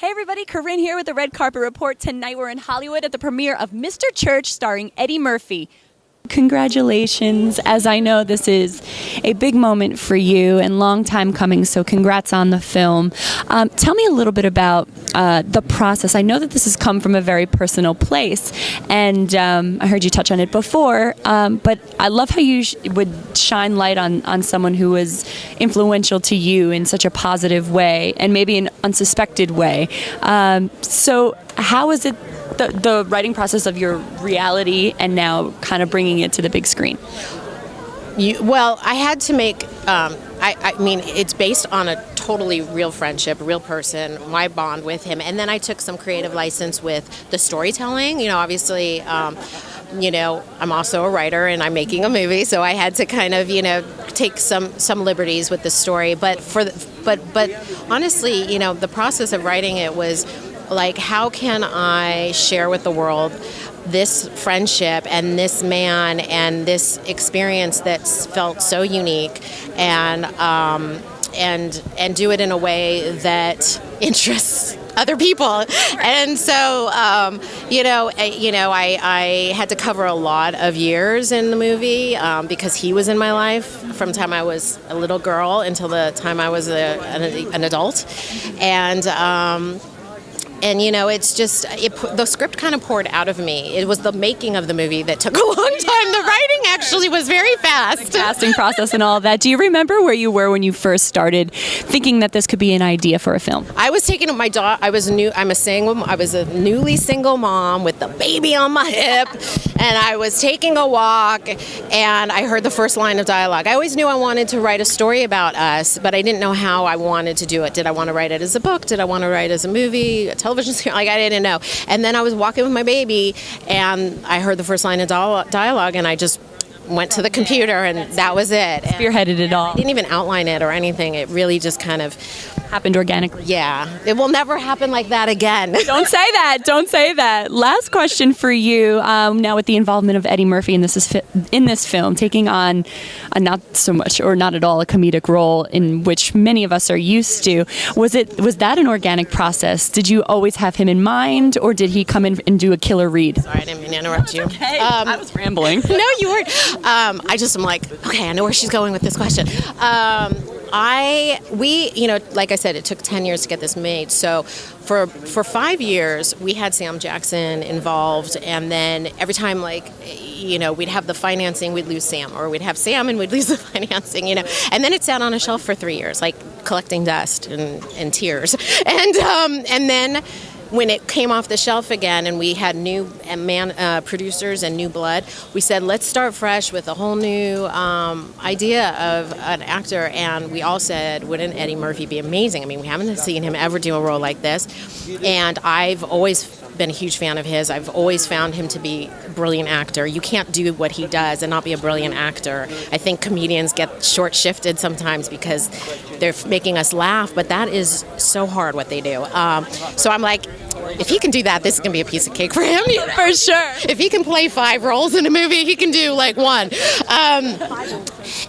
Hey everybody, Corinne here with the Red Carpet Report. Tonight we're in Hollywood at the premiere of Mr. Church starring Eddie Murphy. Congratulations, as I know this is a big moment for you and long time coming, so congrats on the film. Tell me a little bit about the process. I know that this has come from a very personal place, and I heard you touch on it before, but I love how you would shine light on someone who was influential to you in such a positive way, and maybe an unsuspected way. So how is it the writing process of your reality and now kind of bringing it to the big screen? Well, I had to make, I mean, it's based on a totally real friendship, a real person, my bond with him. And then I took some creative license with the storytelling. You know, obviously, you know, I'm also a writer and I'm making a movie, so I had to kind of, you know, take some liberties with the story. But but honestly, you know, the process of writing it was like, how can I share with the world this friendship and this man and this experience that's felt so unique, and do it in a way that interests other people. And so, I had to cover a lot of years in the movie because he was in my life from the time I was a little girl until the time I was an adult. And, you know, it's just, the script kind of poured out of me. It was the making of the movie that took a long time. The writing actually was very fast. The casting process and all of that. Do you remember where you were when you first started thinking that this could be an idea for a film? I was taking my daughter, I was a newly single mom with the baby on my hip, and I was taking a walk, and I heard the first line of dialogue. I always knew I wanted to write a story about us, but I didn't know how I wanted to do it. Did I want to write it as a book? Did I want to write it as a movie, a television series? Like, I didn't know. And then I was walking with my baby, and I heard the first line of dialogue, and I just went to the computer, and that was it. Spearheaded it all. I didn't even outline it or anything. It really just kind of happened organically. Yeah. It will never happen like that again. Don't say that. Don't say that. Last question for you. Now with the involvement of Eddie Murphy in this film, taking on a not so much or not at all a comedic role in which many of us are used to, was that an organic process? Did you always have him in mind, or did he come in and do a killer read? Sorry, I didn't mean to interrupt you. Okay. I was rambling. No, you weren't. I just am like, okay, I know where she's going with this question. You know, like I said, it took 10 years to get this made. So for 5 years, we had Sam Jackson involved, and then every time, like, you know, we'd have the financing, we'd lose Sam, or we'd have Sam and we'd lose the financing, you know. And then it sat on a shelf for 3 years, like collecting dust and tears. And then when it came off the shelf again and we had new producers and new blood, we said, let's start fresh with a whole new idea of an actor. And we all said, wouldn't Eddie Murphy be amazing? I mean, we haven't seen him ever do a role like this. And I've always been a huge fan of his. I've always found him to be a brilliant actor. You can't do what he does and not be a brilliant actor. I think comedians get short-shifted sometimes because they're making us laugh, but that is so hard what they do. So I'm like, if he can do that, this is going to be a piece of cake for him. For sure. If he can play 5 roles in a movie, he can do like 1.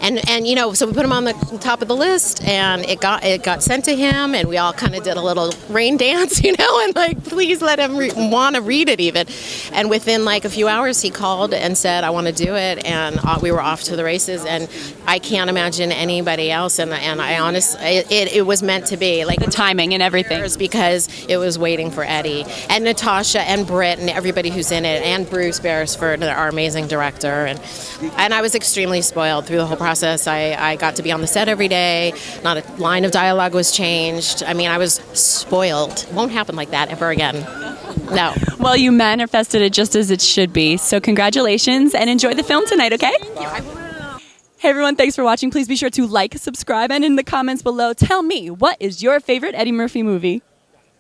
And you know, so we put him on the top of the list, and it got sent to him, and we all kind of did a little rain dance, you know, and like, please let him want to read it even. And within like a few hours, he called and said, I want to do it, and we were off to the races. And I can't imagine anybody else. And I honestly, it was meant to be, like, the timing and everything, because it was waiting for Eddy and Natascha and Britt and everybody who's in it, and Bruce Beresford, our amazing director, and I was extremely spoiled through the whole process. I got to be on the set every day. Not a line of dialogue was changed. I mean, I was spoiled. Won't happen like that ever again. No. Well, you manifested it just as it should be. So congratulations, and enjoy the film tonight, okay? Hey everyone, thanks for watching. Please be sure to like, subscribe, and in the comments below, tell me, what is your favorite Eddie Murphy movie?